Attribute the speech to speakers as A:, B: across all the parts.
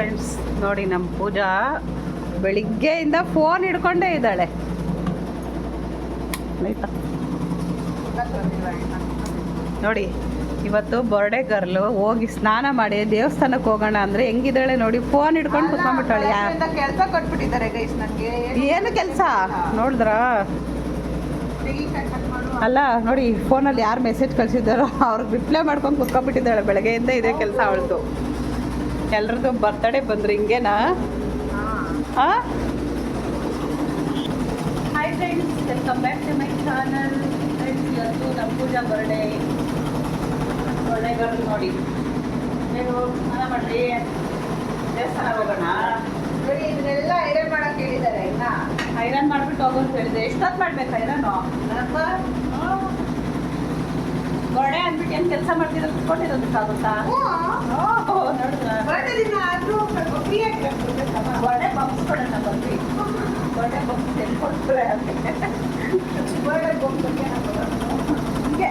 A: Friends ನೋಡಿ, ನಮ್ಮ ಪೂಜಾ ಬೆಳಿಗ್ಗೆಯಿಂದ ಫೋನ್ ಹಿಡ್ಕೊಂಡೇ ಇದ್ದಾಳೆ. ನೋಡಿ, ಇವತ್ತು ಬರ್ಡೇ ಗರ್ಲು ಹೋಗಿ ಸ್ನಾನ ಮಾಡಿ ದೇವಸ್ಥಾನಕ್ಕೆ ಹೋಗೋಣ ಅಂದರೆ ಹೆಂಗಿದ್ದಾಳೆ ನೋಡಿ, ಫೋನ್ ಹಿಡ್ಕೊಂಡು ಕುತ್ಕೊಂಡ್ಬಿಟ್ಟಾಳೆ.
B: ಕೆಲಸ ಕೊಟ್ಬಿಟ್ಟಿದ್ದಾರೆ ಗೈಸ್ ನನಗೆ.
A: ಏನು ಕೆಲಸ ನೋಡಿದ್ರ? ಅಲ್ಲ ನೋಡಿ, ಫೋನಲ್ಲಿ ಯಾರು ಮೆಸೇಜ್ ಕಳಿಸಿದ್ದಾರೋ ಅವ್ರಿಗೆ ರಿಪ್ಲೈ ಮಾಡ್ಕೊಂಡು ಕುತ್ಕೊಂಡ್ಬಿಟ್ಟಿದ್ದಾಳೆ. ಬೆಳಗ್ಗೆಯಿಂದ ಇದೇ ಕೆಲಸ ಅವಳದು. ಎಲ್ರದ್ದು ಬರ್ತಡೇ ಬಂದ್ರು ಹಿಂಗೇನಾ? ಹಾಂ, hi friends, welcome back to my channel. Friends, ಇವತ್ತು ನಮ್ಮ ಪೂಜಾ ಬರ್ಡೇ ನೋಡಿ. ನೀವು ಸ್ನಾನ ಮಾಡ್ರಿ, ದೇವಸ್ಥಾನ ಹೋಗೋಣ.
B: ಇದನ್ನೆಲ್ಲ ಐರನ್ ಮಾಡಕ್ಕೆ ಹೇಳಿದ್ದಾರೆ. ಇನ್ನ
A: ಐರನ್ ಮಾಡ್ಬಿಟ್ಟು ಹೋಗೋದು ಹೇಳಿದೆ. ಎಷ್ಟೊತ್ತು ಮಾಡ್ಬೇಕು ಐರನ್ನು? ಬರ್ಡೇ ಅಂದ್ಬಿಟ್ಟು ಏನು ಕೆಲಸ ಮಾಡ್ತಿರೋ ಕುತ್ಕೊಂಡಿರೋದಕ್ಕಾಗುತ್ತಾ? ನೋಡಿದ್ರ ಬರ್ಡೇ ಬಾಕ್ಸ್ ಕೊಡೋಣ ಬರ್ತೀವಿ. ಬರ್ಡೇ ಬಾಕ್ಸ್ ಎಲ್ಲಿ ಕೊಡ್ತಾರೆ? ಬರ್ಡೇ ಬಾಕ್ಸ್ ಹೀಗೆ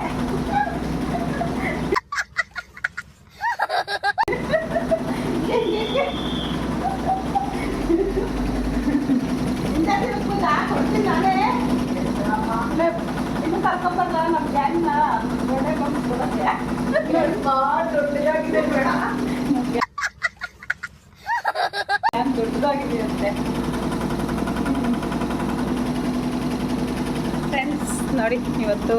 A: ಕೊಡ್ತೀನಿ ನಾನೇ. ಇನ್ನು ಕರ್ಕೊಂಬರ್ಲ ನಮ್ಮ ಗ್ಯಾಂಗ್ನ ಬರ್ಡೇ ಬಾಕ್ಸ್ ಕೊಡೋಕ್ಕೆ.
B: ದೊಡ್ಡದಾಗಿದೆ ಬೇಡ,
A: ದೊಡ್ಡದಾಗಿದೆ ಅಂತೆ. ಫ್ರೆಂಡ್ಸ್ ನೋಡಿ, ಇವತ್ತು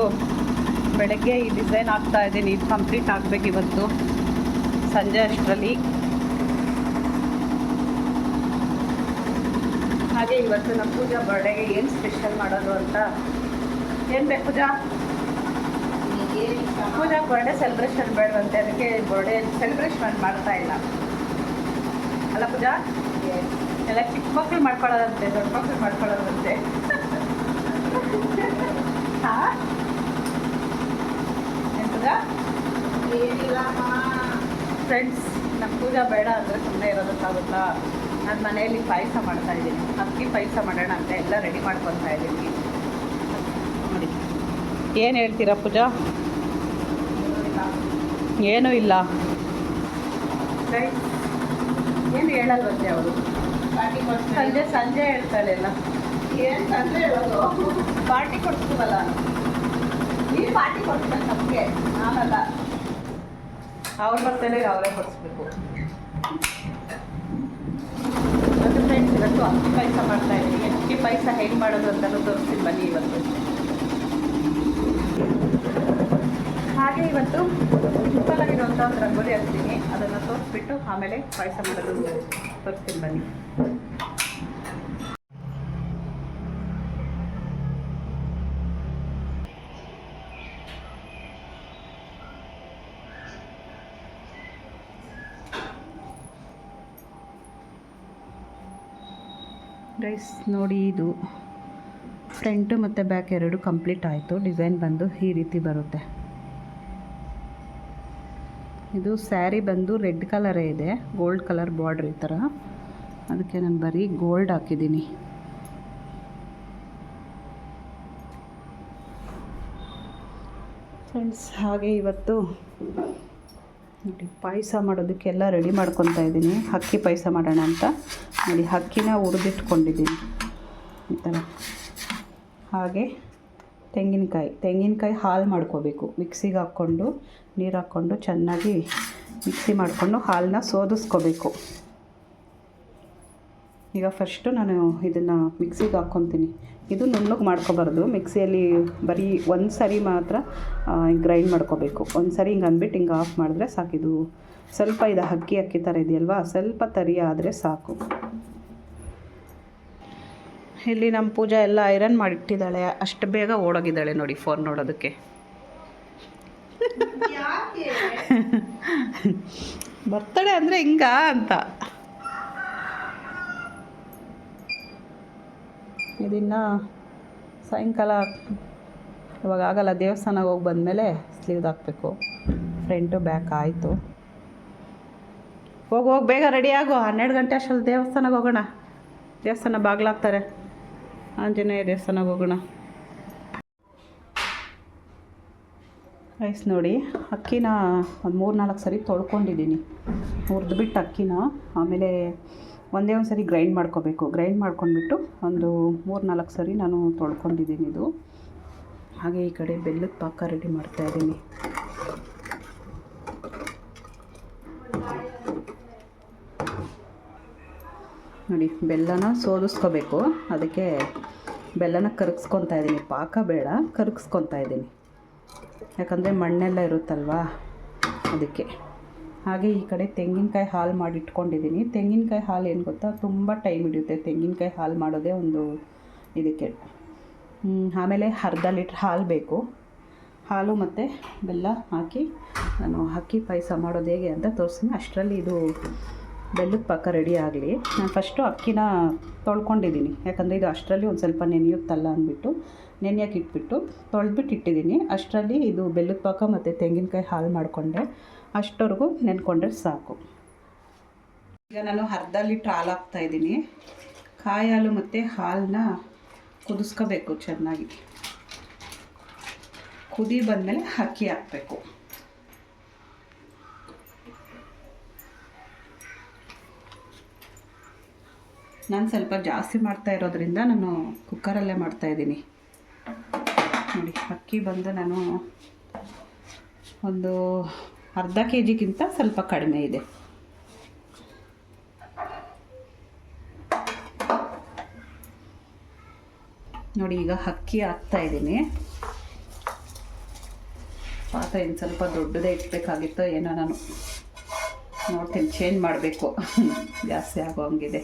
A: ಬೆಳಗ್ಗೆ ಈ ಡಿಸೈನ್ ಹಾಕ್ತಾ ಇದ್ದೀನಿ. ಇದು ಕಂಪ್ಲೀಟ್ ಆಗಬೇಕು ಇವತ್ತು ಸಂಜೆ ಅಷ್ಟರಲ್ಲಿ. ಹಾಗೆ ಇವತ್ತು ನಮ್ಮ ಪೂಜಾ ಬರ್ಡೇಗೆ ಏನು ಸ್ಪೆಷಲ್ ಮಾಡೋದು ಅಂತ. ಏನು ಬೇಕು ಪೂಜಾ? ಪೂಜಾ ಬರ್ಡೇ ಸೆಲೆಬ್ರೇಷನ್ ಬೇಡವಂತೆ, ಅದಕ್ಕೆ ಬರ್ಡೇ ಸೆಲೆಬ್ರೇಷನ್ ಮಾಡ್ತಾ ಇಲ್ಲ ಅಲ್ಲ ಪೂಜಾ? ಎಲ್ಲ ಚಿಕ್ಕ ಮಕ್ಕಳು ಮಾಡ್ಕೊಳ್ಳೋದಂತೆ, ದೊಡ್ಡ ಮಕ್ಕಳು ಮಾಡ್ಕೊಳ್ಳೋದಂತೆ. ಹಾಂ, ಏನು ಪೂಜಾ? ಫ್ರೆಂಡ್ಸ್, ನಮ್ಮ ಪೂಜಾ ಬೇಡ ಅಂದರೆ ಸುಮ್ಮನೆ ಇರೋದಕ್ಕಾಗುತ್ತಾ? ನಾನು ಮನೆಯಲ್ಲಿ ಪಾಯಸ ಮಾಡ್ತಾಯಿದ್ದೀನಿ. ಅಕ್ಕಿ ಪಾಯಸ ಮಾಡೋಣ ಅಂತ ಎಲ್ಲ ರೆಡಿ ಮಾಡ್ಕೊತಾ ಇದ್ದೀನಿ. ನೋಡಿ, ಏನು ಹೇಳ್ತೀರಾ ಪೂಜಾ? ಏನೂ ಇಲ್ಲ. ಏನು ಹೇಳಲ್ವಂತೆ ಅವಳು. ಸಂಜೆ ಹೇಳ್ತಾಳೆ ಎಲ್ಲ.
B: ಏನು ತಂದರೆ ಹೇಳೋದು?
A: ಪಾರ್ಟಿ ಕೊಡ್ತೀವಲ್ಲ, ನೀವು ಪಾರ್ಟಿ ಕೊಡ್ತೀರ ನಮಗೆ, ನಾನಲ್ಲ. ಅವ್ರ ಬರ್ತಡೆಗೆ ಅವರೇ ಕೊಡಿಸ್ಬೇಕು. ಮತ್ತು ಫ್ರೆಂಡ್ಸ್, ಇವತ್ತು ಅಕ್ಕಿ ಪಾಯಸ ಮಾಡ್ತಾಯಿದ್ದೀನಿ. ಅಕ್ಕಿ ಪಾಯಸ ಹೇಗೆ ಮಾಡೋದು ಅಂತಲೂ ತೋರಿಸ್ತೀನಿ ಬನ್ನಿ ಇವತ್ತು. ಹಾಗೆ ಇವತ್ತು ಸಿಂಪಲಾಗಿರುವಂಥ ಒಂದು ರಂಗೋಲಿ ಹಾಕ್ತೀನಿ, ಅದನ್ನು ತೋರಿಸ್ಬಿಟ್ಟು ಆಮೇಲೆ ಪಾಯಸ ಮಾಡೋದು ತೋರಿಸ್ತೀನಿ ಬನ್ನಿ. ಗೈಸ್ ನೋಡಿ, ಇದು ಫ್ರಂಟು ಮತ್ತು ಬ್ಯಾಕ್ ಎರಡು ಕಂಪ್ಲೀಟ್ ಆಯಿತು. ಡಿಸೈನ್ ಬಂದು ಈ ರೀತಿ ಬರುತ್ತೆ. ಇದು ಸ್ಯಾರಿ ಬಂದು ರೆಡ್ ಕಲರೇ ಇದೆ, ಗೋಲ್ಡ್ ಕಲರ್ ಬಾರ್ಡ್ರ್ ಈ ಥರ. ಅದಕ್ಕೆ ನಾನು ಬರೀ ಗೋಲ್ಡ್ ಹಾಕಿದ್ದೀನಿ. ಫ್ರೆಂಡ್ಸ್, ಹಾಗೆ ಇವತ್ತು ನೋಡಿ ಪಾಯಸ ಮಾಡೋದಕ್ಕೆಲ್ಲ ರೆಡಿ ಮಾಡ್ಕೊತಾ ಇದ್ದೀನಿ. ಅಕ್ಕಿ ಪಾಯಸ ಮಾಡೋಣ ಅಂತ ನೋಡಿ, ಅಕ್ಕಿನ ಹುರಿದಿಟ್ಕೊಂಡಿದ್ದೀನಿ ಈ ಥರ. ಹಾಗೆ ತೆಂಗಿನಕಾಯಿ ಹಾಲು ಮಾಡ್ಕೋಬೇಕು. ಮಿಕ್ಸಿಗೆ ಹಾಕ್ಕೊಂಡು ನೀರು ಹಾಕ್ಕೊಂಡು ಚೆನ್ನಾಗಿ ಮಿಕ್ಸಿ ಮಾಡಿಕೊಂಡು ಹಾಲನ್ನ ಸೋದಿಸ್ಕೋಬೇಕು. ಈಗ ಫಸ್ಟು ನಾನು ಇದನ್ನು ಮಿಕ್ಸಿಗೆ ಹಾಕ್ಕೊತೀನಿ. ಇದು ನುಣ್ಣಗೆ ಮಾಡ್ಕೊಬಾರ್ದು. ಮಿಕ್ಸಿಯಲ್ಲಿ ಬರೀ ಒಂದು ಸರಿ ಮಾತ್ರ ಗ್ರೈಂಡ್ ಮಾಡ್ಕೋಬೇಕು. ಒಂದು ಸರಿ ಹಿಂಗೆ ಅಂದ್ಬಿಟ್ಟು ಹಿಂಗೆ ಆಫ್ ಮಾಡಿದ್ರೆ ಸಾಕಿದು. ಸ್ವಲ್ಪ ಇದು ಅಕ್ಕಿ ಥರ ಇದೆಯಲ್ವಾ, ಸ್ವಲ್ಪ ತರಿ ಆದರೆ ಸಾಕು. ಇಲ್ಲಿ ನಮ್ಮ ಪೂಜಾ ಎಲ್ಲ ಐರನ್ ಮಾಡಿಟ್ಟಿದ್ದಾಳೆ. ಅಷ್ಟು ಬೇಗ ಓಡೋಗಿದ್ದಾಳೆ ನೋಡಿ ಫೋನ್ ನೋಡೋದಕ್ಕೆ. ಬರ್ತಡೆ ಅಂದರೆ ಹಿಂಗ ಅಂತ. ಇದನ್ನು ಸಾಯಂಕಾಲ ಇವಾಗ ಆಗಲ್ಲ, ದೇವಸ್ಥಾನಕ್ಕೆ ಹೋಗಿ ಬಂದಮೇಲೆ ಸ್ಲೀವ್ದು ಹಾಕಬೇಕು. ಫ್ರಂಟು ಬ್ಯಾಕ್ ಆಯಿತು. ಹೋಗಿ ಬೇಗ ರೆಡಿ ಆಗು. 12 ಗಂಟೆ ಅಷ್ಟರಲ್ಲಿ ದೇವಸ್ಥಾನಕ್ಕೆ ಹೋಗೋಣ. ದೇವಸ್ಥಾನ ಬಾಗಿಲಾಗ್ತಾರೆ. ಆಂಜನೇಯ ದೇವಸ್ಥಾನಕ್ಕೆ ಹೋಗೋಣ. ರೈಸ್ ನೋಡಿ, ಅಕ್ಕಿನ ಒಂದು 3-4 ಸರಿ ತೊಳ್ಕೊಂಡಿದ್ದೀನಿ. ಹುರಿದ್ಬಿಟ್ಟು ಅಕ್ಕಿನ ಆಮೇಲೆ ಒಂದೇ ಒಂದು ಸರಿ ಗ್ರೈಂಡ್ ಮಾಡ್ಕೋಬೇಕು. ಗ್ರೈಂಡ್ ಮಾಡ್ಕೊಂಡ್ಬಿಟ್ಟು ಒಂದು 3-4 ಸರಿ ನಾನು ತೊಳ್ಕೊಂಡಿದ್ದೀನಿ ಇದು. ಹಾಗೆ ಈ ಕಡೆ ಬೆಲ್ಲದ ಪಾಕ ರೆಡಿ ಮಾಡ್ತಾಯಿದ್ದೀನಿ. ನೋಡಿ, ಬೆಲ್ಲನ ಸೋದಿಸ್ಕೋಬೇಕು. ಅದಕ್ಕೆ ಬೆಲ್ಲನ ಕರಗಿಸ್ಕೊತಾ ಇದ್ದೀನಿ. ಪಾಕ ಬೇಡ, ಕರಗಿಸ್ಕೊತಾ ಇದ್ದೀನಿ. ಯಾಕಂದರೆ ಮಣ್ಣೆಲ್ಲ ಇರುತ್ತಲ್ವಾ, ಅದಕ್ಕೆ. ಹಾಗೆ ಈ ಕಡೆ ತೆಂಗಿನಕಾಯಿ ಹಾಲು ಮಾಡಿ ಇಟ್ಕೊಂಡಿದ್ದೀನಿ. ತೆಂಗಿನಕಾಯಿ ಹಾಲು ಏನು ಗೊತ್ತಾ, ತುಂಬ ಟೈಮ್ ಹಿಡಿಯುತ್ತೆ ತೆಂಗಿನಕಾಯಿ ಹಾಲು ಮಾಡೋದೇ ಒಂದು ಇದಕ್ಕೆ. ಆಮೇಲೆ ಅರ್ಧ ಲೀಟ್ರ್ ಹಾಲು ಬೇಕು. ಹಾಲು ಮತ್ತು ಬೆಲ್ಲ ಹಾಕಿ ನಾನು ಅಕ್ಕಿ ಪಾಯಸ ಮಾಡೋದು ಹೇಗೆ ಅಂತ ತೋರಿಸ್ತೀನಿ. ಅಷ್ಟರಲ್ಲಿ ಇದು ಬೆಲ್ಲದ ಪಾಕ ರೆಡಿ ಆಗಲಿ. ನಾನು ಫಸ್ಟು ಅಕ್ಕಿನ ತೊಳ್ಕೊಂಡಿದ್ದೀನಿ, ಯಾಕಂದರೆ ಇದು ಅಷ್ಟರಲ್ಲಿ ಒಂದು ಸ್ವಲ್ಪ ನೆನೆಯುತ್ತಲ್ಲ ಅಂದ್ಬಿಟ್ಟು ನೆನೆಯೋಕೆ ಇಟ್ಬಿಟ್ಟು ತೊಳೆದ್ಬಿಟ್ಟು ಇಟ್ಟಿದ್ದೀನಿ. ಅಷ್ಟರಲ್ಲಿ ಇದು ಬೆಲ್ಲದ ಪಾಕ ಮತ್ತು ತೆಂಗಿನಕಾಯಿ ಹಾಲು ಮಾಡಿಕೊಂಡೆ. ಅಷ್ಟವರೆಗೂ ನೆನ್ಕೊಂಡ್ರೆ ಸಾಕು. ಈಗ ನಾನು ಅರ್ಧ ಲೀಟ್ರ್ ಹಾಲು ಹಾಕ್ತಾಯಿದ್ದೀನಿ. ಕಾಯಿ ಹಾಲು ಮತ್ತು ಹಾಲನ್ನ ಕುದಿಸ್ಕೋಬೇಕು ಚೆನ್ನಾಗಿ. ಕುದಿ ಬಂದಮೇಲೆ ಅಕ್ಕಿ ಹಾಕಬೇಕು. ನಾನು ಸ್ವಲ್ಪ ಜಾಸ್ತಿ ಮಾಡ್ತಾ ಇರೋದ್ರಿಂದ ನಾನು ಕುಕ್ಕರಲ್ಲೇ ಮಾಡ್ತಾಯಿದ್ದೀನಿ. ನೋಡಿ, ಅಕ್ಕಿ ಬಂದು ನಾನು ಒಂದು ಅರ್ಧ kgಗಿಂತ ಸ್ವಲ್ಪ ಕಡಿಮೆ ಇದೆ. ನೋಡಿ, ಈಗ ಅಕ್ಕಿ ಹಾಕ್ತಾಯಿದ್ದೀನಿ. ಪಾತ್ರೆ ಇನ್ನು ಸ್ವಲ್ಪ ದೊಡ್ಡದೇ ಇಟ್ಬೇಕಾಗಿತ್ತು ಏನೋ, ನಾನು ನೋಡ್ತೀನಿ ಚೇಂಜ್ ಮಾಡಬೇಕು. ಜಾಸ್ತಿ ಆಗೋ ಹಂಗಿದೆ,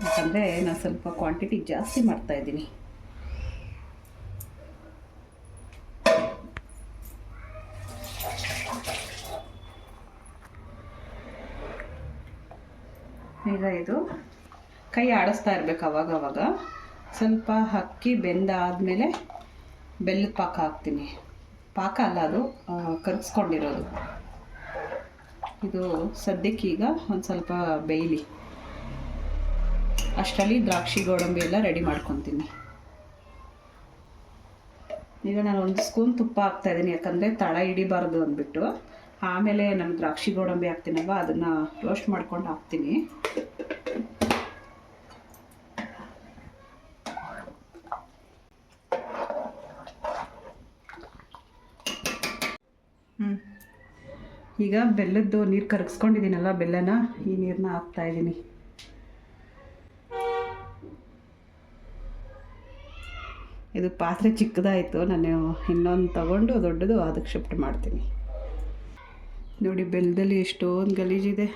A: ಯಾಕಂದರೆ ನಾನು ಸ್ವಲ್ಪ ಕ್ವಾಂಟಿಟಿ ಜಾಸ್ತಿ ಮಾಡ್ತಾಯಿದ್ದೀನಿ. ಈಗ ಇದು ಕೈ ಆಡಿಸ್ತಾ ಇರಬೇಕು ಅವಾಗವಾಗ. ಸ್ವಲ್ಪ ಅಕ್ಕಿ ಬೆಂದಾದಮೇಲೆ ಬೆಲ್ಲದ ಪಾಕ ಹಾಕ್ತೀನಿ. ಪಾಕ ಅಲ್ಲ, ಅದು ಕರಗಿಸ್ಕೊಂಡಿರೋದು. ಇದು ಸದ್ಯಕ್ಕೀಗ ಒಂದು ಸ್ವಲ್ಪ ಬೇಯಲಿ. ಅಷ್ಟರಲ್ಲಿ ದ್ರಾಕ್ಷಿ ಗೋಡಂಬಿ ಎಲ್ಲ ರೆಡಿ ಮಾಡ್ಕೊತೀನಿ. ಈಗ ನಾನು 1 ಸ್ಪೂನ್ ತುಪ್ಪ ಹಾಕ್ತಾಯಿದ್ದೀನಿ, ಯಾಕಂದರೆ ತಳ ಹಿಡಿಬಾರ್ದು ಅಂದ್ಬಿಟ್ಟು. ಆಮೇಲೆ ನಾನು ದ್ರಾಕ್ಷಿ ಗೋಡಂಬಿ ಹಾಕ್ತೀನಲ್ವ, ಅದನ್ನು ರೋಸ್ಟ್ ಮಾಡ್ಕೊಂಡು ಹಾಕ್ತೀನಿ. ಈಗ ಬೆಲ್ಲದ್ದು ನೀರು ಕರಗಿಸ್ಕೊಂಡಿದ್ದೀನಲ್ಲ, ಬೆಲ್ಲನ, ಈ ನೀರನ್ನ ಹಾಕ್ತಾಯಿದ್ದೀನಿ. ಇದು ಪಾತ್ರೆ ಚಿಕ್ಕದಾಯಿತು, ನಾನು ಇನ್ನೊಂದು ತಗೊಂಡು ದೊಡ್ಡದು ಅದಕ್ಕೆ ಶಿಫ್ಟ್ ಮಾಡ್ತೀನಿ. ನೋಡಿ, ಬೆಲ್ಲದಲ್ಲಿ ಎಷ್ಟೊಂದು ಗಲೀಜಿದೆ.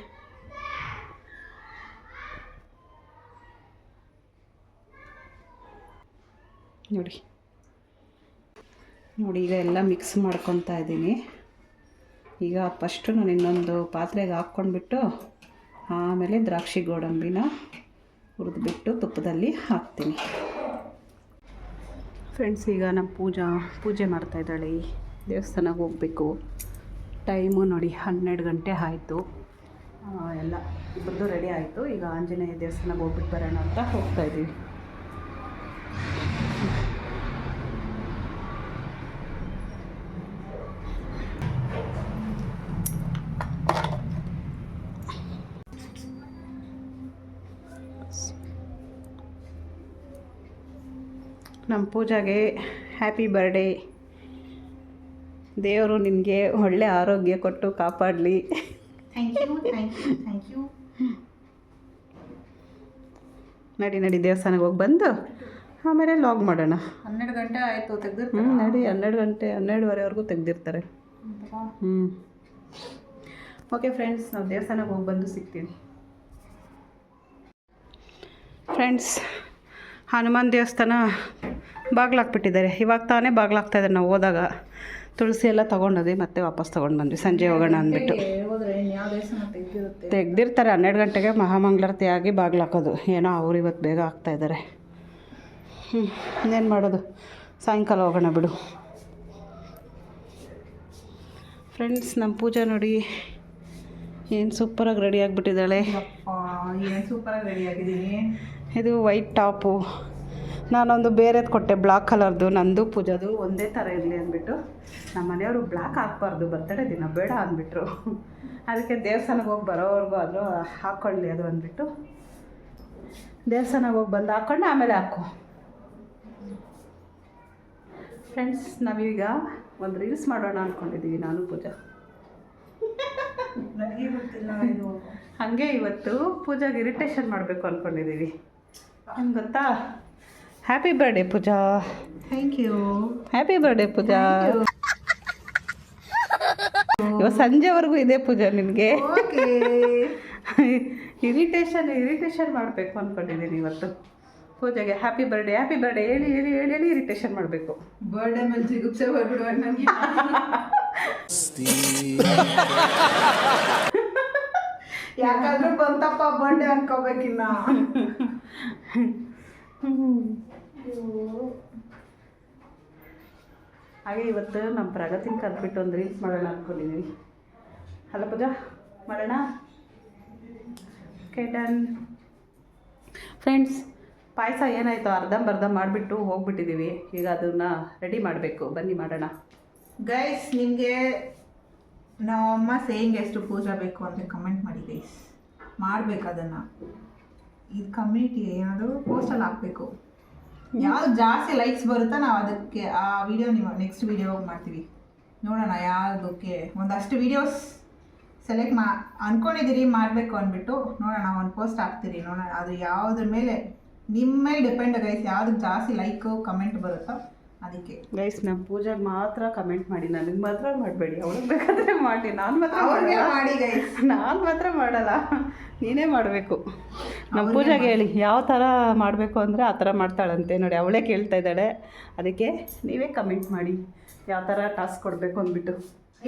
A: ನೋಡಿ, ಈಗ ಎಲ್ಲ ಮಿಕ್ಸ್ ಮಾಡ್ಕೊತಾ ಇದ್ದೀನಿ. ಈಗ ಫಸ್ಟು ನಾನು ಇನ್ನೊಂದು ಪಾತ್ರೆಗೆ ಹಾಕ್ಕೊಂಡ್ಬಿಟ್ಟು ಆಮೇಲೆ ದ್ರಾಕ್ಷಿ ಗೋಡಂಬಿನ ಹುರಿದ್ಬಿಟ್ಟು ತುಪ್ಪದಲ್ಲಿ ಹಾಕ್ತೀನಿ. ಫ್ರೆಂಡ್ಸ್, ಈಗ ನಮ್ಮ ಪೂಜೆ ಮಾಡ್ತಾಯಿದ್ದಾಳೆ. ದೇವಸ್ಥಾನಕ್ಕೆ ಹೋಗಬೇಕು. ಟೈಮು ನೋಡಿ 12 ಗಂಟೆ ಆಯಿತು. ಎಲ್ಲ ಇಬ್ಬರದು ರೆಡಿ ಆಯಿತು. ಈಗ ಆಂಜನೇಯ ದೇವಸ್ಥಾನಕ್ಕೆ ಹೋಗ್ಬಿಟ್ಟು ಬರೋಣ ಅಂತ ಹೋಗ್ತಾಯಿದ್ದೀವಿ. ನಮ್ಮ ಪೂಜಾಗೆ ಹ್ಯಾಪಿ ಬರ್ಡೇ. ದೇವರು ನಿನಗೆ ಒಳ್ಳೆ ಆರೋಗ್ಯ ಕೊಟ್ಟು ಕಾಪಾಡಲಿ.
B: Thank you.
A: ನಡಿ ದೇವಸ್ಥಾನಕ್ಕೆ ಹೋಗಿ ಬಂದು ಆಮೇಲೆ ಲಾಗ್ ಮಾಡೋಣ.
B: 12 ಗಂಟೆ ಆಯಿತು, ತೆಗೆದು.
A: ನಡಿ, 12 ಗಂಟೆ 12:30ವರೆಗೂ ತೆಗೆದಿರ್ತಾರೆ. ಓಕೆ ಫ್ರೆಂಡ್ಸ್, ನಾವು ದೇವಸ್ಥಾನಕ್ಕೆ ಹೋಗಿ ಬಂದು ಸಿಗ್ತೀನಿ. ಫ್ರೆಂಡ್ಸ್, ಹನುಮಾನ್ ದೇವಸ್ಥಾನ ಬಾಗ್ಲಾಕ್ಬಿಟ್ಟಿದ್ದಾರೆ. ಇವಾಗ ತಾನೇ ಬಾಗ್ಲಾಕ್ತಾಯಿದ್ದಾರೆ. ನಾವು ಹೋದಾಗ ತುಳಸಿ ಎಲ್ಲ ತೊಗೊಂಡೋದ್ವಿ, ಮತ್ತೆ ವಾಪಸ್ ತೊಗೊಂಡು ಬಂದ್ವಿ. ಸಂಜೆ ಹೋಗೋಣ ಅಂದ್ಬಿಟ್ಟು ತೆಗ್ದಿರ್ತಾರೆ. 12 ಗಂಟೆಗೆ ಮಹಾಮಂಗಳಾರತಿ ಆಗಿ ಬಾಗ್ಲಾಕೋದು. ಏನೋ ಅವ್ರು ಇವತ್ತು ಬೇಗ ಆಗ್ತಾಯಿದ್ದಾರೆ. ಇನ್ನೇನು ಮಾಡೋದು, ಸಾಯಂಕಾಲ ಹೋಗೋಣ ಬಿಡು. ಫ್ರೆಂಡ್ಸ್, ನಮ್ಮ ಪೂಜಾ ನೋಡಿ ಏನು ಸೂಪರಾಗಿ ರೆಡಿ ಆಗಿಬಿಟ್ಟಿದ್ದಾಳೆ.
B: ಏನು ಸೂಪರಾಗಿ ರೆಡಿ ಆಗಿದ್ದೀನಿ.
A: ಇದು ವೈಟ್ ಟಾಪು ನಾನೊಂದು ಬೇರೆದು ಕೊಟ್ಟೆ ಬ್ಲಾಕ್ ಕಲರ್ದು, ನಂದು ಪೂಜಾದು ಒಂದೇ ಥರ ಇರಲಿ ಅಂದ್ಬಿಟ್ಟು. ನಮ್ಮ ಮನೆಯವರು ಬ್ಲ್ಯಾಕ್ ಹಾಕ್ಬಾರ್ದು ಬರ್ತಡೇ ದಿನ, ಬೇಡ ಅಂದ್ಬಿಟ್ರು. ಅದಕ್ಕೆ ದೇವಸ್ಥಾನಕ್ಕೆ ಹೋಗಿ ಬರೋವರೆಗೂ ಆದರೂ ಹಾಕ್ಕೊಳ್ಳಿ ಅದು ಅಂದ್ಬಿಟ್ಟು ದೇವಸ್ಥಾನಕ್ಕೆ ಹೋಗಿ ಬಂದು ಹಾಕ್ಕೊಂಡು ಆಮೇಲೆ ಹಾಕು. ಫ್ರೆಂಡ್ಸ್, ನಾವೀಗ ಒಂದು ರೀಲ್ಸ್ ಮಾಡೋಣ ಅಂದ್ಕೊಂಡಿದ್ದೀವಿ ನಾನು ಪೂಜಾ.
B: ನನಗೆ ಗೊತ್ತಿಲ್ಲ ಇದು.
A: ಹಾಗೆ ಇವತ್ತು ಪೂಜಾಗೆ ಇರಿಟೇಷನ್ ಮಾಡಬೇಕು ಅಂದ್ಕೊಂಡಿದ್ದೀವಿ. ನಿಮ್ಗೆ ಗೊತ್ತಾ? Happy birthday Pooja.
B: Thank you.
A: Happy birthday Pooja. ಇವಾಗ ಸಂಜೆವರೆಗೂ ಇದೆ ಪೂಜಾ ನಿನಗೆ. ಇರಿಟೇಷನ್ ಮಾಡಬೇಕು ಅಂದ್ಕೊಂಡಿದ್ದೀನಿ ಇವತ್ತು ಪೂಜೆಗೆ. ಹ್ಯಾಪಿ ಬರ್ಡೇ ಹೇಳಿ ಹೇಳಿ ಹೇಳಿ ಹೇಳಿ ಇರಿಟೇಷನ್ ಮಾಡಬೇಕು.
B: ಬರ್ಡೇ ಮೇಲೆ ಜಿಗುಪ್ಸೆ ಬರ್ಬಿಡುವ ನನಗೆ. ಯಾಕಾದ್ರೂ ಬಂತಪ್ಪ ಬರ್ಡೇ ಅನ್ಕೋಬೇಕಿನ್ನ.
A: ಹಾಗೆ ಇವತ್ತು ನಮ್ಮ ಪ್ರಗತಿನ ಕರೆದ್ಬಿಟ್ಟು ಒಂದು ರೀಲ್ಸ್ ಮಾಡೋಣ ಅಂದ್ಕೊಂಡಿದ್ದೀವಿ. ಹಲೋ ಪೂಜಾ, ಮಾಡೋಣ? Okay done. ಫ್ರೆಂಡ್ಸ್, ಪಾಯಸ ಏನಾಯಿತು ಅರ್ಧಂಬರ್ಧ ಮಾಡಿಬಿಟ್ಟು ಹೋಗ್ಬಿಟ್ಟಿದ್ದೀವಿ. ಈಗ ಅದನ್ನು ರೆಡಿ ಮಾಡಬೇಕು, ಬನ್ನಿ ಮಾಡೋಣ.
B: ಗೈಸ್, ನಿಮಗೆ ನಮ್ಮಮ್ಮ ಸೇಯಿಂಗ್ ಎಷ್ಟು ಪೂಜಾ ಬೇಕು ಅಂತ ಕಮೆಂಟ್ ಮಾಡಿ ಗೈಸ್. ಮಾಡ್ಬೇಕು ಅದನ್ನು. ಇದು ಕಮ್ಯುನಿಟಿ ಏನಾದರೂ ಪೋಸ್ಟಲ್ಲಿ ಹಾಕಬೇಕು. ಯಾವ್ದು ಜಾಸ್ತಿ ಲೈಕ್ಸ್ ಬರುತ್ತೋ ನಾವು ಅದಕ್ಕೆ ಆ ವಿಡಿಯೋ ನೀವು ನೆಕ್ಸ್ಟ್ ವಿಡಿಯೋ ಮಾಡ್ತೀವಿ. ನೋಡೋಣ ಯಾವುದಕ್ಕೆ ಒಂದಷ್ಟು ವೀಡಿಯೋಸ್ ಸೆಲೆಕ್ಟ್ ಅಂದ್ಕೊಂಡಿದ್ದೀರಿ ಮಾಡಬೇಕು ಅಂದ್ಬಿಟ್ಟು. ನೋಡೋಣ, ಒಂದು ಪೋಸ್ಟ್ ಹಾಕ್ತೀರಿ, ನೋಡೋಣ ಅದು ಯಾವುದ್ರ ಮೇಲೆ ನಿಮ್ಮ ಮೇಲೆ ಡಿಪೆಂಡ್ ಗೈಸ್. ಯಾವುದಕ್ಕೆ ಜಾಸ್ತಿ ಲೈಕು ಕಮೆಂಟ್ ಬರುತ್ತೋ ಅದಕ್ಕೆ.
A: ಗೈಸ್, ನಮ್ಮ ಪೂಜೆಗೆ ಮಾತ್ರ ಕಮೆಂಟ್ ಮಾಡಿ, ನನಗೆ ಮಾತ್ರ ಮಾಡಬೇಡಿ. ಅವ್ಳಿಗೆ ಬೇಕಾದರೆ ಮಾಡಿ, ನಾನು ಮಾತ್ರ
B: ಮಾಡಿ ಗೈಸ್.
A: ನಾನು ಮಾತ್ರ ಮಾಡಲ್ಲ, ನೀನೇ ಮಾಡಬೇಕು. ನಮ್ಮ ಪೂಜೆಗೆ ಹೇಳಿ ಯಾವ ಥರ ಮಾಡಬೇಕು ಅಂದರೆ ಆ ಥರ ಮಾಡ್ತಾಳಂತೆ. ನೋಡಿ, ಅವಳೇ ಕೇಳ್ತಾ ಇದ್ದಾಳೆ. ಅದಕ್ಕೆ ನೀವೇ ಕಮೆಂಟ್ ಮಾಡಿ ಯಾವ ಥರ ಟಾಸ್ಕ್ ಕೊಡಬೇಕು ಅಂದ್ಬಿಟ್ಟು.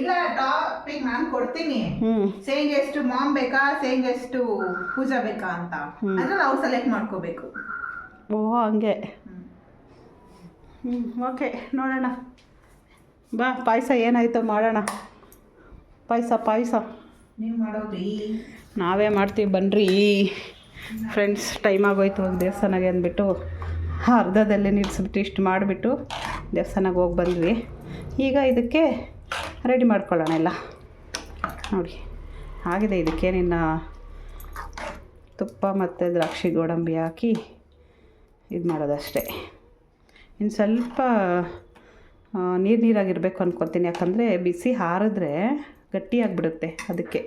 B: ಇಲ್ಲ, ಟಾಪಿಕ್ ನಾನು ಕೊಡ್ತೀನಿ. ಸೇಂಗ್ ಎಷ್ಟು ಮಾಮ್ ಬೇಕಾ, ಸೇಂಗ್ ಎಷ್ಟು ಪೂಜಾ ಬೇಕಾ ಅಂತ ಅಂದ್ರೆ ನಾವು ಸೆಲೆಕ್ಟ್ ಮಾಡ್ಕೋಬೇಕು.
A: ಓ ಹಂಗೆ. ಓಕೆ, ನೋಡೋಣ ಬಾ. ಪಾಯಸ ಏನಾಯ್ತೋ ಮಾಡೋಣ. ಪಾಯಸ
B: ನೀವು ಮಾಡೋದ್ರಿ?
A: ನಾವೇ ಮಾಡ್ತೀವಿ ಬನ್ನಿರಿ ಫ್ರೆಂಡ್ಸ್. ಟೈಮ್ ಆಗೋಯ್ತು ಒಂದು ದೇವಸ್ಥಾನಕ್ಕೆ ಅಂದ್ಬಿಟ್ಟು ಅರ್ಧದಲ್ಲೇ ನಿಲ್ಲಿಸ್ಬಿಟ್ಟು ಇಷ್ಟು ಮಾಡಿಬಿಟ್ಟು ದೇವಸ್ಥಾನಕ್ಕೆ ಹೋಗಿ ಬಂದ್ವಿ. ಈಗ ಇದಕ್ಕೆ ರೆಡಿ ಮಾಡ್ಕೊಳ್ಳೋಣ ಎಲ್ಲ. ನೋಡಿ ಆಗಿದೆ. ಇದಕ್ಕೇನಿನ್ನ ತುಪ್ಪ ಮತ್ತು ದ್ರಾಕ್ಷಿ ಗೋಡಂಬಿ ಹಾಕಿ ಇದು ಮಾಡೋದಷ್ಟೇ. ಇನ್ನು ಸ್ವಲ್ಪ ನೀರಾಗಿರ್ಬೇಕು ಅಂದ್ಕೊತೀನಿ, ಯಾಕಂದರೆ ಬಿಸಿ ಹಾರಿದ್ರೆ ಗಟ್ಟಿಯಾಗಿಬಿಡುತ್ತೆ. ಅದಕ್ಕೆ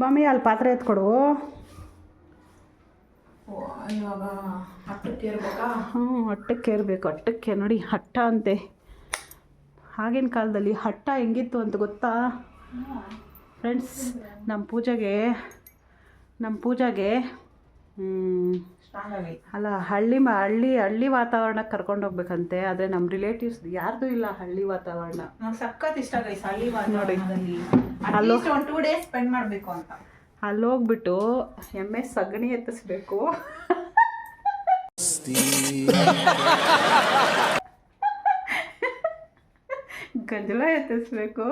A: ಮಾಮಿ ಅಲ್ಲಿ ಪಾತ್ರೆ ಎತ್ಕೊಡು.
B: ಇವಾಗ ಹಟ್ಟಕ್ಕೆ ಇರ್ಬೇಕಾ?
A: ಹಟ್ಟಕ್ಕೆ ಇರಬೇಕು. ಹಟ್ಟಕ್ಕೆ ನೋಡಿ, ಹಟ್ಟ ಅಂತೆ. ಆಗಿನ ಕಾಲದಲ್ಲಿ ಹಟ್ಟ ಹೆಂಗಿತ್ತು ಅಂತ ಗೊತ್ತಾ ಫ್ರೆಂಡ್ಸ್? ನಮ್ಮ ಪೂಜೆಗೆ ಅಲ್ಲ, ಹಳ್ಳಿ ವಾತಾವರಣಕ್ಕೆ ಕರ್ಕೊಂಡು ಹೋಗ್ಬೇಕಂತೆ. ಆದರೆ ನಮ್ಮ ರಿಲೇಟಿವ್ಸ್ ಯಾರ್ದು ಇಲ್ಲ ಹಳ್ಳಿ ವಾತಾವರಣ.
B: ನಂಗೆ ಸಖತ್ ಇಷ್ಟ ಗೈಸ್ ಹಳ್ಳಿ ವಾತಾವರಣದಲ್ಲಿ. ಅಲ್ಲಿ ಒಂದು 2 days ಸ್ಪೆಂಡ್ ಮಾಡಬೇಕು ಅಂತ.
A: ಅಲ್ಲಿ ಹೋಗ್ಬಿಟ್ಟು ಎಮ್ಮೆ ಸಗಣಿ ಎತ್ತಿಸ್ಬೇಕು, ಗಂಜಲ ಎತ್ತಿಸ್ಬೇಕು.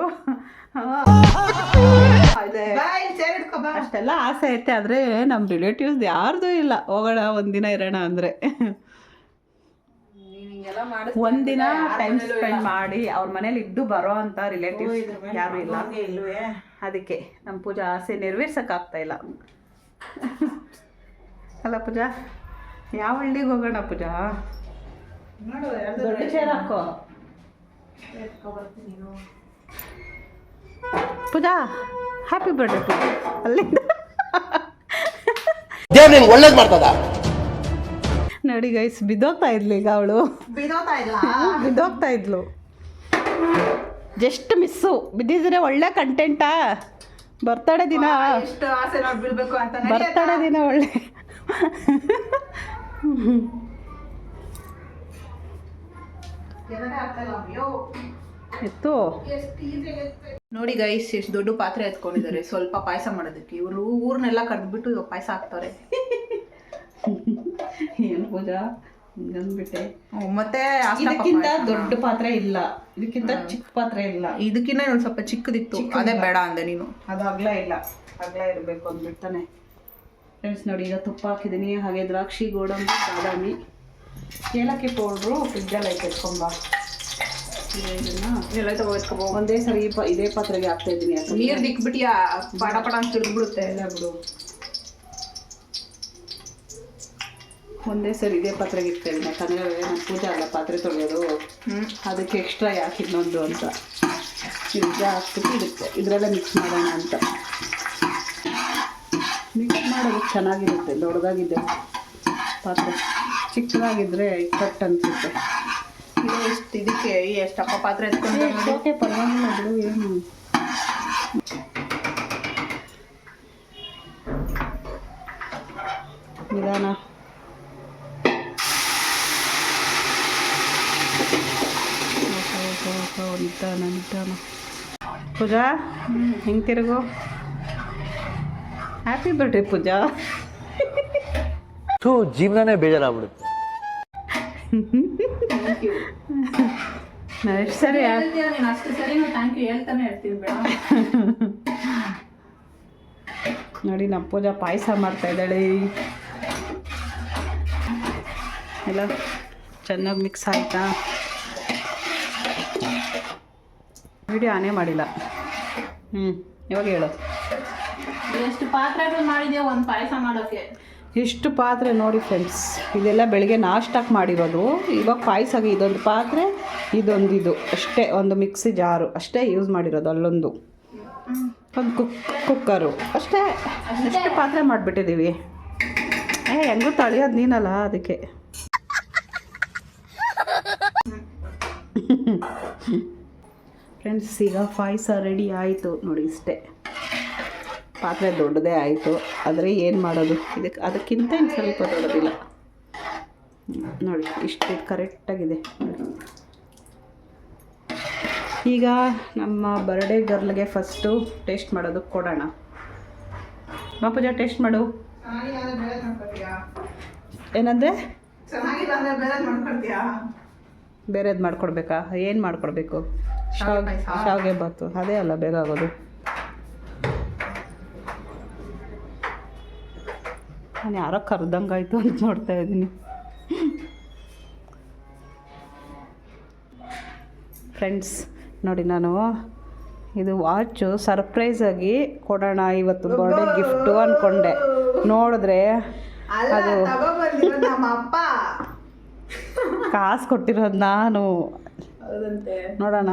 A: ಅಷ್ಟೆಲ್ಲ ಆಸೆ ಐತೆ. ಆದರೆ ನಮ್ಮ ರಿಲೇಟಿವ್ಸ್ ಯಾರ್ದು ಇಲ್ಲ. ಹೋಗೋಣ ಒಂದಿನ ಇರೋಣ ಅಂದರೆ ಒಂದಿನ ಟೈಮ್ ಸ್ಪೆಂಡ್ ಮಾಡಿ ಅವ್ರ ಮನೇಲಿ ಇದ್ದು ಬರೋ ಅಂತ ರಿಲೇಟಿವ್ಸ್ ಯಾರು ಇಲ್ಲ. ಅದಕ್ಕೆ ನಮ್ಮ ಪೂಜಾ ಆಸೆ ನೆರವೇರ್ಸೋಕ್ಕಾಗ್ತಾ ಇಲ್ಲ. ಅಲ್ಲ ಪೂಜಾ, ಯಾವ ಹಳ್ಳಿಗೆ ಹೋಗೋಣ ಪೂಜಾ? ದೊಡ್ಡ ಚೇರ್ ಹಾಕೋ ಪೂಜಾ. ಹ್ಯಾಪಿ ಬರ್ಡೇ ಪೂಜಾ. ಅಲ್ಲಿಂದ
C: ಒಳ್ಳೇದು ಮಾಡ್ತದ
A: ನೋಡಿ ಗೈಸ್, ಬಿದ್ದೋಗ್ತಾ ಇದ್ಲು. ಈಗ ಅವಳು ಬಿದ್ದೋಗ್ತಾ ಇದ್ಲು. Just miss. ಬಿದ್ದಿದ್ರೆ ಒಳ್ಳೆ ಕಂಟೆಂಟಾ. ಬರ್ತಡೇ ದಿನ ಬರ್ತಡೇ ದಿನ ಒಳ್ಳೆ ಎತ್ತು.
B: ನೋಡಿ ಗೈಸ್, ಎಷ್ಟು ದೊಡ್ಡ ಪಾತ್ರೆ ಎತ್ಕೊಂಡಿದ್ದಾರೆ ಸ್ವಲ್ಪ ಪಾಯಸ ಮಾಡೋದಕ್ಕೆ. ಇವರು ಊರ್ನೆಲ್ಲ ಕರೆದ್ಬಿಟ್ಟು ಇವಾಗ ಪಾಯಸ ಹಾಕ್ತಾರೆ.
A: ಏನು ಪೂಜಾ ಅಂದ್ಬಿಟ್ಟೆ.
B: ಮತ್ತೆ
A: ಇದಕ್ಕಿಂತ ದೊಡ್ಡ ಪಾತ್ರೆ ಇಲ್ಲ, ಇದಕ್ಕಿಂತ ಚಿಕ್ಕ ಪಾತ್ರೆ ಇಲ್ಲ.
B: ಇದಕ್ಕಿಂತ ಒಂದು ಸ್ವಲ್ಪ ಚಿಕ್ಕದಿತ್ತು, ಅದೇ ಬೇಡ ಅಂದೆ ನೀನು.
A: ಅದು ಅಗಲ ಇಲ್ಲ, ಅಗಲ ಇರಬೇಕು ಅಂದ್ಬಿಡ್ತಾನೆ. ಫ್ರೆಂಡ್ಸ್ ನೋಡಿ, ಈಗ ತುಪ್ಪ ಹಾಕಿದ್ದೀನಿ, ಹಾಗೆ ದ್ರಾಕ್ಷಿ, ಗೋಡಂಬಿ, ಬಾದಾಮಿ, ಏಲಕ್ಕಿ ಪೌಡ್ರು ಫ್ರಿಜ್ಜಲ್ಲಿ ಐತೆ ಎತ್ಕೊಂಬ.
B: ಎಲ್ಲ ತಗೋಬೇಕು.
A: ಒಂದೇ ಸರಿ ಇದೇ ಪಾತ್ರೆಗೆ ಹಾಕ್ತಾ ಇದ್ದೀನಿ.
B: ನೀರು ದಿಕ್ಬಿಟ್ಟಿಯಾ, ಪಡ ಪಡ ಅಂತ ತಿರುಗ್ಬಿಡುತ್ತೆ ಎಲ್ಲ ಬಿಡು.
A: ಒಂದೇ ಸರಿ ಇದೇ ಪಾತ್ರೆಗೆ ಇಡ್ತಾ ಇದ್ದೀನಿ, ಯಾಕಂದರೆ ನಾನು ಪೂಜೆ ಅಲ್ಲ ಪಾತ್ರೆ ತೊಳೆಯೋದು, ಅದಕ್ಕೆ ಎಕ್ಸ್ಟ್ರಾ ಯಾಕೆ ಇನ್ನೊಂದು ಅಂತ ಇದಕ್ಕೆ ಹಾಕ್ಬಿಟ್ಟು ಇದರಲ್ಲೇ ಮಿಕ್ಸ್ ಮಾಡೋಣ ಅಂತ. ಮಿಕ್ಸ್ ಮಾಡೋದಕ್ಕೆ ಚೆನ್ನಾಗಿರುತ್ತೆ. ದೊಡ್ಡದಾಗಿದೆ ಪಾತ್ರೆ, ಚಿಕ್ಕದಾಗಿದ್ದರೆ ಕಟ್ ಅನಿಸುತ್ತೆ.
B: ಎಷ್ಟು ಇದಕ್ಕೆ ಎಷ್ಟಪ್ಪ ಪಾತ್ರೆ ಎತ್ಕೊಂಡು
A: ಓಕೆ, ಪರವಾಗಿಲ್ಲ ಬಿಡು. ಏನು ನಿಧಾನ. ನಿಧಾನ. ಪೂಜಾ ಹಿಂಗೆ ತಿರುಗು. ಹ್ಯಾಪಿ ಬರ್ಡೇ ಪೂಜಾ.
C: ಜೀವನನೇ ಬೇಜಾರಾಗ್ಬಿಡುತ್ತೆ.
A: ಸರಿ
B: ಅಷ್ಟು ಸರಿ ಥ್ಯಾಂಕ್ ಯು ಹೇಳ್ತಾನೆ ಇರ್ತೀವಿ ಬೇಡ.
A: ನೋಡಿ, ನಮ್ಮ ಪೂಜಾ ಪಾಯಸ ಮಾಡ್ತಾ ಇದ್ದಾಳೆ. ಎಲ್ಲ ಚೆನ್ನಾಗಿ ಮಿಕ್ಸ್ ಆಯಿತಾ? ವಿಡಿಯೋ ಆನೇ ಮಾಡಿಲ್ಲ. ಇವಾಗ ಹೇಳು,
B: ಎಷ್ಟು ಪಾತ್ರೆಗಳು ಮಾಡಿದೆಯೋ ಒಂದು ಪಾಯಸ ಮಾಡೋಕ್ಕೆ.
A: ಇಷ್ಟು ಪಾತ್ರೆ ನೋಡಿ ಫ್ರೆಂಡ್ಸ್, ಇದೆಲ್ಲ ಬೆಳಗ್ಗೆ ನಾಷ್ಟಕ್ಕೆ ಮಾಡಿರೋದು. ಇವಾಗ ಪಾಯಸಗೆ ಇದೊಂದು ಪಾತ್ರೆ, ಇದು ಅಷ್ಟೇ. ಒಂದು ಮಿಕ್ಸಿ ಜಾರು ಅಷ್ಟೇ ಯೂಸ್ ಮಾಡಿರೋದು. ಅಲ್ಲೊಂದು ಕುಕ್ಕರು ಅಷ್ಟೇ. ಅಷ್ಟೇ ಪಾತ್ರೆ ಮಾಡಿಬಿಟ್ಟಿದ್ದೀವಿ. ಹೆಂಗೂ ತಳಿಯೋದು ನೀನಲ್ಲ, ಅದಕ್ಕೆ. ಫ್ರೆಂಡ್ಸ್, ಈಗ ಪಾಯಸ ರೆಡಿ ಆಯಿತು ನೋಡಿ. ಇಷ್ಟೇ, ಪಾತ್ರೆ ದೊಡ್ಡದೇ ಆಯಿತು. ಆದರೆ ಏನು ಮಾಡೋದು, ಅದಕ್ಕಿಂತ ಇನ್ನು ಸ್ವಲ್ಪ ದೊಡ್ಡದಿಲ್ಲ ನೋಡಿ. ಇಷ್ಟು ಕರೆಕ್ಟಾಗಿದೆ ನೋಡಿ. ಈಗ ನಮ್ಮ ಬರ್ಡೇ ಗರ್ಲ್ಗೆ ಫಸ್ಟು ಟೇಸ್ಟ್ ಮಾಡೋದಕ್ಕೆ ಕೊಡೋಣ. ಪೂಜಾ ಟೇಸ್ಟ್ ಮಾಡು. ಏನಂದರೆ ಬೇರೆದು ಮಾಡ್ಕೊಡ್ಬೇಕಾ? ಏನು ಮಾಡ್ಕೊಡ್ಬೇಕು? ಶಾವಿಗೆ ಬಾತು. ಅದೇ ಅಲ್ಲ ಬೇಗ ಆಗೋದು. ನಾನು ಯಾರೋ ಕರ್ದಂಗಾಯ್ತು ಅಂತ ನೋಡ್ತಾ ಇದ್ದೀನಿ. ಫ್ರೆಂಡ್ಸ್ ನೋಡಿ, ನಾನು ಇದು ವಾಚು ಸರ್ಪ್ರೈಸಾಗಿ ಕೊಡೋಣ ಇವತ್ತು ಬರ್ಡೇ ಗಿಫ್ಟು ಅಂದ್ಕೊಂಡೆ. ನೋಡಿದ್ರೆ ಅದು ಕಾಸು ಕೊಟ್ಟಿರೋದು ನಾನು. ನೋಡೋಣ.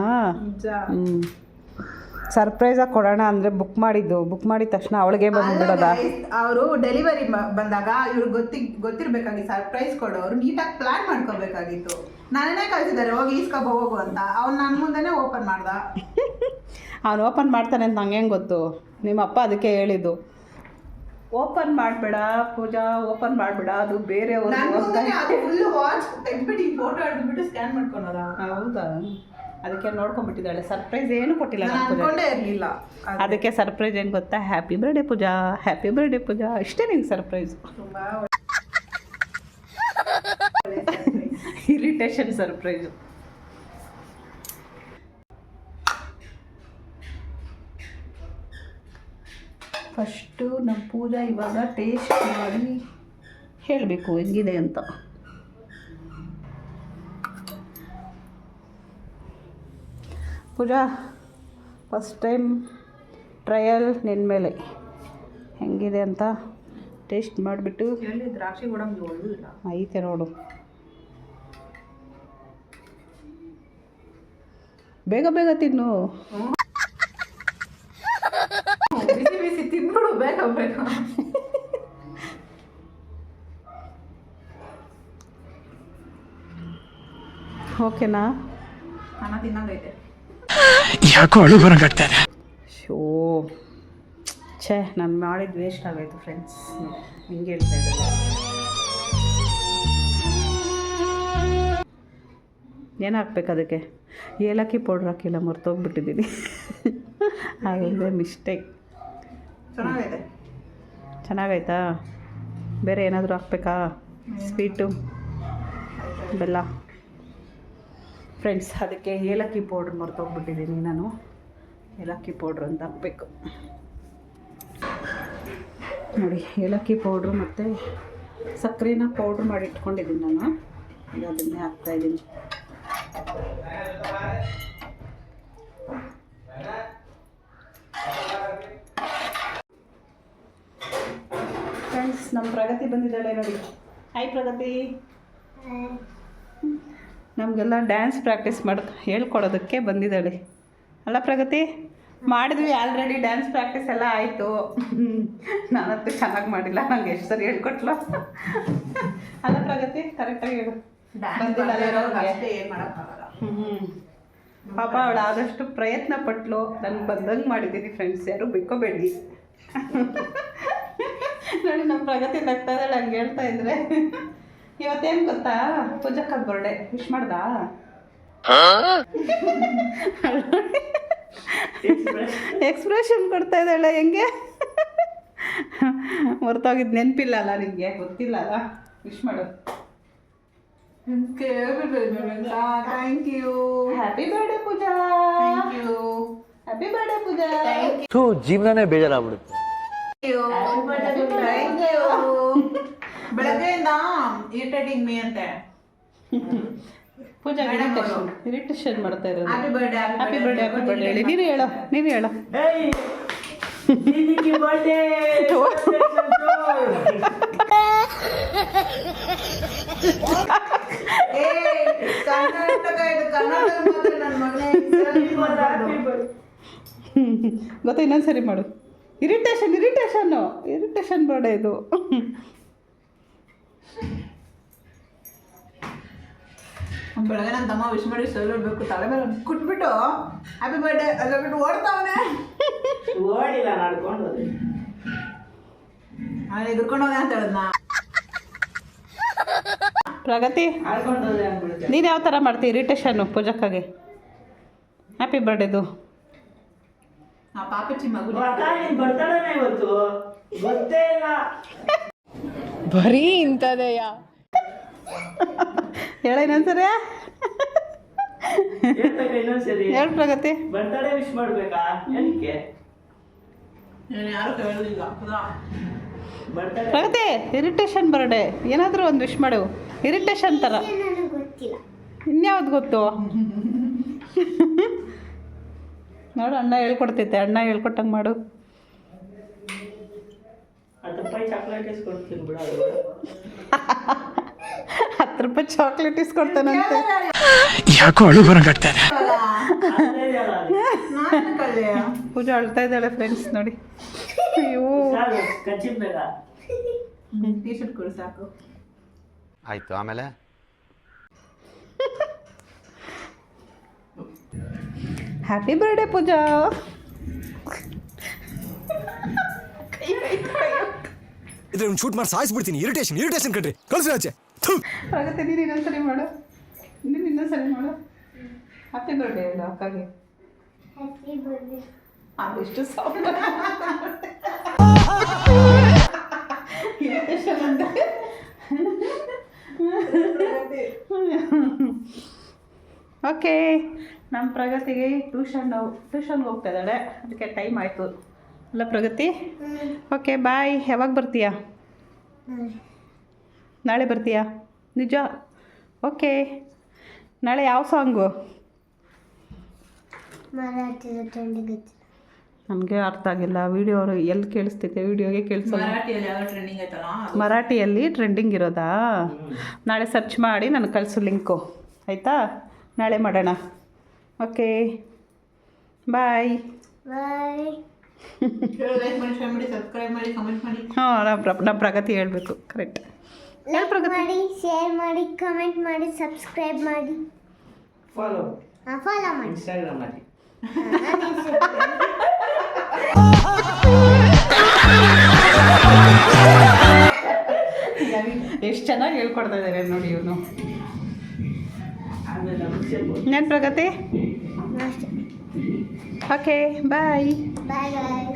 A: ಸರ್ಪ್ರೈಸಾಗಿ ಕೊಡೋಣ ಅಂದರೆ ಬುಕ್ ಮಾಡಿದ ತಕ್ಷಣ ಅವಳಿಗೆ ಬಂದುಬಿಡೋದ.
B: ಅವರು ಡೆಲಿವರಿ ಬಂದಾಗ ಇವ್ರಿಗೆ ಗೊತ್ತಿರಬೇಕಾಗಿ ಸರ್ಪ್ರೈಸ್ ಕೊಡೋರು ನೀಟಾಗಿ ಪ್ಲಾನ್ ಮಾಡ್ಕೋಬೇಕಾಗಿತ್ತು. ನಾನೇ ಕಳಿಸಿದ್ದಾರೆ ಹೋಗಿ ಹೋಗು ಅಂತ. ಅವ್ನು ನನ್ನ ಮುಂದೆನೇ ಓಪನ್ ಮಾಡ್ದ.
A: ಅವನು ಓಪನ್ ಮಾಡ್ತಾನೆ ಅಂತ ನಂಗೆ ಹೆಂಗೆ ಗೊತ್ತು? ನಿಮ್ಮ ಅಪ್ಪ ಅದಕ್ಕೆ ಹೇಳಿದ್ದು, ಓಪನ್ ಮಾಡಬೇಡ ಪೂಜಾ, ಓಪನ್ ಮಾಡಬೇಡ, ಅದು ಬೇರೆಯವರು
B: ಫೋಟೋ ಹಿಡಿದ್ಬಿಟ್ಟು ಸ್ಕ್ಯಾನ್ ಮಾಡ್ಕೊಳೋದ.
A: ಹೌದಾ? ಅದಕ್ಕೆ ನೋಡ್ಕೊಂಡ್ಬಿಟ್ಟಿದ್ದಾಳೆ. ಸರ್ಪ್ರೈಸ್ ಏನು ಕೊಟ್ಟಿಲ್ಲ
B: ಇರಲಿಲ್ಲ.
A: ಅದಕ್ಕೆ ಸರ್ಪ್ರೈಸ್ ಏನು ಗೊತ್ತಾ? ಹ್ಯಾಪಿ ಬರ್ಡೇ ಪೂಜಾ, ಹ್ಯಾಪಿ ಬರ್ಡೇ ಪೂಜಾ, ಇಷ್ಟೇ ನಿಂಗೆ ಸರ್ಪ್ರೈಸ್.
B: ತುಂಬಾ
A: ಇರಿಟೇಷನ್ ಸರ್ಪ್ರೈಸು. ಫಸ್ಟು ನಮ್ಮ ಪೂಜಾ ಇವಾಗ ಟೇಸ್ಟ್ ಮಾಡಿ ಹೇಳಬೇಕು ಹೆಂಗಿದೆ ಅಂತ. ಪೂಜಾ, ಫಸ್ಟ್ ಟೈಮ್ ಟ್ರಯಲ್ ನಿನ್ನ ಮೇಲೆ ಹೆಂಗಿದೆ ಅಂತ ಟೇಸ್ಟ್ ಮಾಡಿಬಿಟ್ಟು.
B: ದ್ರಾಕ್ಷಿ ಗೋಡಂಬಿ ಒಳ್ಳಿಲ್ಲ
A: ಐತೆ ನೋಡು. ಬೇಗ ಬೇಗ ತಿನ್ನು.
B: ಬಿಸಿ ಬಿಸಿ ತಿನ್ಬಿಡು ಬೇಗ ಬೇಗ.
A: ಓಕೆನಾ?
B: ಅನ್ನ ತಿನ್ನಂಗೈತೆ.
C: ಯಾಕೋ ಅಳು ಬರಂಗಾಗ್ತಾ ಇದೆ.
A: ಶೋ ಛೇ, ನಾನು ಮಾಡಿದ್ದು ವೇಸ್ಟ್ ಆಗೋಯ್ತು ಫ್ರೆಂಡ್ಸ್. ಹಿಂಗೆ ಹೇಳ್ತಾ ಇದ್ದಾರೆ. ಏನು ಹಾಕ್ಬೇಕು ಅದಕ್ಕೆ? ಏಲಕ್ಕಿ ಪೌಡ್ರ್ ಹಾಕಿಲ್ಲ, ಮರ್ತೋಗ್ಬಿಟ್ಟಿದ್ದೀನಿ. ಅದೊಂದೇ ಮಿಸ್ಟೇಕ್. ಚೆನ್ನಾಗೈತಾ? ಬೇರೆ ಏನಾದರೂ ಹಾಕ್ಬೇಕಾ? ಸ್ವೀಟು, ಬೆಲ್ಲ. ಫ್ರೆಂಡ್ಸ್, ಅದಕ್ಕೆ ಏಲಕ್ಕಿ ಪೌಡ್ರ್ ಮರ್ತೋಗ್ಬಿಟ್ಟಿದ್ದೀನಿ ನಾನು. ಏಲಕ್ಕಿ ಪೌಡ್ರ್ ಅಂತ ಹಾಕಬೇಕು. ನೋಡಿ ಏಲಕ್ಕಿ ಪೌಡ್ರು ಮತ್ತು ಸಕ್ಕರೆನ ಪೌಡ್ರ್ ಮಾಡಿ ಇಟ್ಕೊಂಡಿದ್ದೀನಿ ನಾನು. ಈಗ ಅದನ್ನೇ ಹಾಕ್ತಾಯಿದ್ದೀನಿ. ಫ್ರೆಂಡ್ಸ್, ನಮ್ಮ ಪ್ರಗತಿ ಬಂದಿದ್ದಾಳೆ ನೋಡಿ. ಹಾಯ್ ಪ್ರಗತಿ. ನಮಗೆಲ್ಲ ಡ್ಯಾನ್ಸ್ ಪ್ರಾಕ್ಟೀಸ್ ಹೇಳ್ಕೊಡೋದಕ್ಕೆ ಬಂದಿದ್ದಾಳೆ ಅಲ್ಲ ಪ್ರಗತಿ? ಮಾಡಿದ್ವಿ ಆಲ್ರೆಡಿ, ಡ್ಯಾನ್ಸ್ ಪ್ರಾಕ್ಟೀಸ್ ಎಲ್ಲ ಆಯಿತು. ನಾನಂತೂ ಚೆನ್ನಾಗಿ ಮಾಡಿಲ್ಲ, ನಂಗೆ ಎಷ್ಟು ಸರಿ ಹೇಳ್ಕೊಟ್ಲು ಅಲ್ಲ ಪ್ರಗತಿ? ಕರೆಕ್ಟಾಗಿ ಹೇಳು. ಪಾಪ ಅವಳು ಆದಷ್ಟು ಪ್ರಯತ್ನ ಪಟ್ಲು, ನನಗೆ ಬಂದಂಗೆ ಮಾಡಿದ್ದೀನಿ ಫ್ರೆಂಡ್ಸ್, ಯಾರು ಬಿಕ್ಕೋಬೇಡಿ. ನೋಡಿ ನಮ್ಮ ಪ್ರಗತಿ ನಗ್ತಾ ಇದ್ದಾಳೆ ಹಂಗೆ ಹೇಳ್ತಾ ಇದ್ರೆ. ಇವತ್ತೇನು ಗೊತ್ತಾ, ಪೂಜಕ್ಕದ ಬರ್ಡೇ. ವಿಶ್ ಮಾಡ್ದಾ? ಎಕ್ಸ್ಪ್ರೆಷನ್ ಕೊಡ್ತಾ ಇದ್ದಾಳೆ ಹೆಂಗೆ. ಹೊರತೋಗಿದ್ದು ನೆನಪಿಲ್ಲ ಅಲ್ಲ ನಿನಗೆ, ಗೊತ್ತಿಲ್ಲ ಅಲ್ಲ. ವಿಶ್ ಮಾಡು.
B: Thank you.
A: Happy birthday Pooja.
B: Thank you.
A: Happy birthday Pooja.
C: ಥೂ ಜೀವನನೇ ಬೇಜಾರಾಗ್ಬಿಡುತ್ತೆ.
B: Thank you. ಬೆಳಗ್ಗೆಯಿಂದ ಇರಿಟೇಟಿಂಗ್ ಮೀ ಅಂತೆ
A: ಪೂಜಾ. ಇರಿಟೇಷನ್ ಮಾಡ್ತಾ ಇರೋದು.
B: Happy birthday.
A: Happy birthday. Happy birthday ಹೇಳಿ. ನೀನು ಹೇಳು. ಗೊತ್ತಾ, ಇನ್ನೊಂದ್ಸರಿ ಮಾಡು. ಇರಿಟೇಷನ್ ಬರ್ಡೇ ಇದು.
B: ಬೆಳಗ್ಗೆ ನನ್ನ ತಮ್ಮ ವಿಶ್ ಮಾಡಿ ಸೋಲ್ಬೇಕು, ತಲೆ ಮೇಲೆ ಕುಟ್ಬಿಟ್ಟು ಹ್ಯಾಪಿ ಬರ್ಡೇ ಅಲ್ಲ ಬಿಟ್ಟು ಓಡ್ತಾವನೆ.
D: ಓಡಿಲ್ಲ, ನಡ್ಕೊಂಡು
B: ಅವನಿಗೆ ಎದುರ್ಕೊಂಡು ಹೋದೆ ಅಂತ ಹೇಳಿದ್ನ.
A: ಪ್ರಗತಿ,
D: ಆಡ್ಕೊಂಡು ಹೋದ್ರೆ ಅಂದ್ಬಿಡುತ್ತೆ.
A: ನೀನು ಯಾವ ಥರ ಮಾಡ್ತೀವಿ ಇರಿಟೇಷನ್ನು ಪೂಜಕ್ಕಾಗೆ? ಹ್ಯಾಪಿ ಬರ್ಡೇದು
B: ಆ ಪಾಪಚ್ಚಿ ಮಗು
D: ಬರ್ತಾಡನೆ ಇವತ್ತು, ಗೊತ್ತೇ ಇಲ್ಲ.
A: ಬರೀ ಇಂಥದೆಯಾ? ಹೇಳ ಇನ್ನೊಂದ್ಸರಿ.
D: ಇನ್ನೊಂದ್ಸರಿ
A: ಹೇಳು ಪ್ರಗತಿ.
D: ಬರ್ತಾಡೆ ವಿಶ್ ಮಾಡ್ಬೇಕಾ? ಏನಕ್ಕೆ
B: ಯಾರು ಕೇಳಲಿಲ್ಲ.
D: ಬರ್ತಾಡೆ
A: ಪ್ರಗತಿ, ಇರಿಟೇಷನ್ ಬರ್ಡೇ ಏನಾದರೂ ಒಂದು ವಿಶ್ ಮಾಡು. ಇರಿಟೇಷನ್ ಥರ ಇನ್ಯಾವ್ದು ಗೊತ್ತು? ನೋಡು, ಅಣ್ಣ ಹೇಳ್ಕೊಡ್ತೈತೆ. ಅಣ್ಣ ಹೇಳ್ಕೊಟ್ಟಂಗೆ ಮಾಡು.
D: 10 ರೂಪಾಯಿ ಚಾಕ್ಲೇಟ್ ಇಸ್ಕೊಡ್ತೀನಿ ಬಿಡ.
A: 10 ರೂಪಾಯಿ ಚಾಕ್ಲೇಟ್ ಇಸ್ಕೊಡ್ತಾನಂತೆ.
C: ಯಾಕೋ ಅಳು ಬರಂಗಾಗ್ತಾನೆ.
A: ಪೂಜಾ ಅಳ್ತಾ ಇದ್ದಾಳೆ ಫ್ರೆಂಡ್ಸ್ ನೋಡಿ. ಅಯ್ಯೋ,
D: ಕಚ್ಚಿರ್ಬೇಕಾ?
B: ಟೀ ಶರ್ಟ್ ಕೊಡು ಸಾಕು.
E: ಆಯ್ತು, ಆಮೇಲೆ
A: ಹ್ಯಾಪಿ ಬರ್ಡೇ ಪೂಜಾ.
F: ಇದ್ರೆ ಒಂದು ಶೂಟ್ ಮಾಡಿ ಸಾಯಿಸ್ಬಿಡ್ತೀನಿ. ಇರಿಟೇಷನ್ ಕಣ್ರಿ, ಕಳ್ಸಿ ಆಚೆ.
A: ಪ್ರಗತಿ, ನೀನು ಇನ್ನೊಂದ್ಸರಿ ಮಾಡು. ಇನ್ನೊಂದ್ಸರಿ ಮಾಡು. ಹ್ಯಾಪಿ ಬರ್ಡೇ ಅಲ್ಲ ಅಕ್ಕಾಗೆ. ಅದೆಷ್ಟು ಸೌಂಡ್. ಇರಿಟೇಷನ್ ಅಂದರೆ ಓಕೆ. ನಮ್ಮ ಪ್ರಗತಿಗೆ ಟ್ಯೂಷನ್ಗೆ ಹೋಗ್ತಾ ಇದ್ದಾಳೆ, ಅದಕ್ಕೆ ಟೈಮ್ ಆಯಿತು ಅಲ್ಲ ಪ್ರಗತಿ? Okay bye. ಯಾವಾಗ ಬರ್ತೀಯಾ? ನಾಳೆ ಬರ್ತೀಯಾ? ನಿಜ? ಓಕೆ. ನಾಳೆ ಯಾವ ಸಾಂಗು? ನನಗೆ ಅರ್ಥ ಆಗಿಲ್ಲ. ವಿಡಿಯೋ ಎಲ್ಲಿ ಕೇಳಿಸ್ತೈತೆ? ವಿಡಿಯೋಗೆ ಕೇಳಿಸಲ್ಲ.
B: ಮರಾಠಿಯಲ್ಲಿ ಯಾವ ಟ್ರೆಂಡಿಂಗ್ ಆಯ್ತಲ್ಲ,
A: ಮರಾಠಿಯಲ್ಲಿ ಟ್ರೆಂಡಿಂಗ್ ಇರೋದಾ? ನಾಳೆ ಸರ್ಚ್ ಮಾಡಿ ನನಗೆ ಕಳಿಸು ಲಿಂಕು, ಆಯಿತಾ? ನಾಳೆ ಮಾಡೋಣ. Okay bye.
B: ಲೈಕ್ ಮಾಡಿ, ಶೇರ್ ಮಾಡಿ, ಸಬ್ಸ್ಕ್ರೈಬ್ ಮಾಡಿ, ಕಮೆಂಟ್ ಮಾಡಿ.
A: ಹಾಂ, ನಮ್ಮ ಪ್ರಗತಿ ಹೇಳಬೇಕು. ಕರೆಕ್ಟ್.
G: ಮಾಡಿ, ಶೇರ್ ಮಾಡಿ, ಕಮೆಂಟ್ ಮಾಡಿ, ಸಬ್ಸ್ಕ್ರೈಬ್ ಮಾಡಿ,
D: ಫಾಲೋ
G: ಮಾಡಿ.
D: ಇನ್ಸ್ಟಾಗ್ರಾಮ್ ಮಾಡಿ.
A: ಎಷ್ಟು ಚೆನ್ನಾಗಿ ಹೇಳ್ಕೊಡ್ತಾ ಇದ್ದಾರೆ ನೋಡಿ ಇವನು.
D: ಆಮೇಲೆ
A: ನಾನು ಪ್ರಗತಿ. Okay bye.
G: ಬಾಯ್ ಬಾಯ್.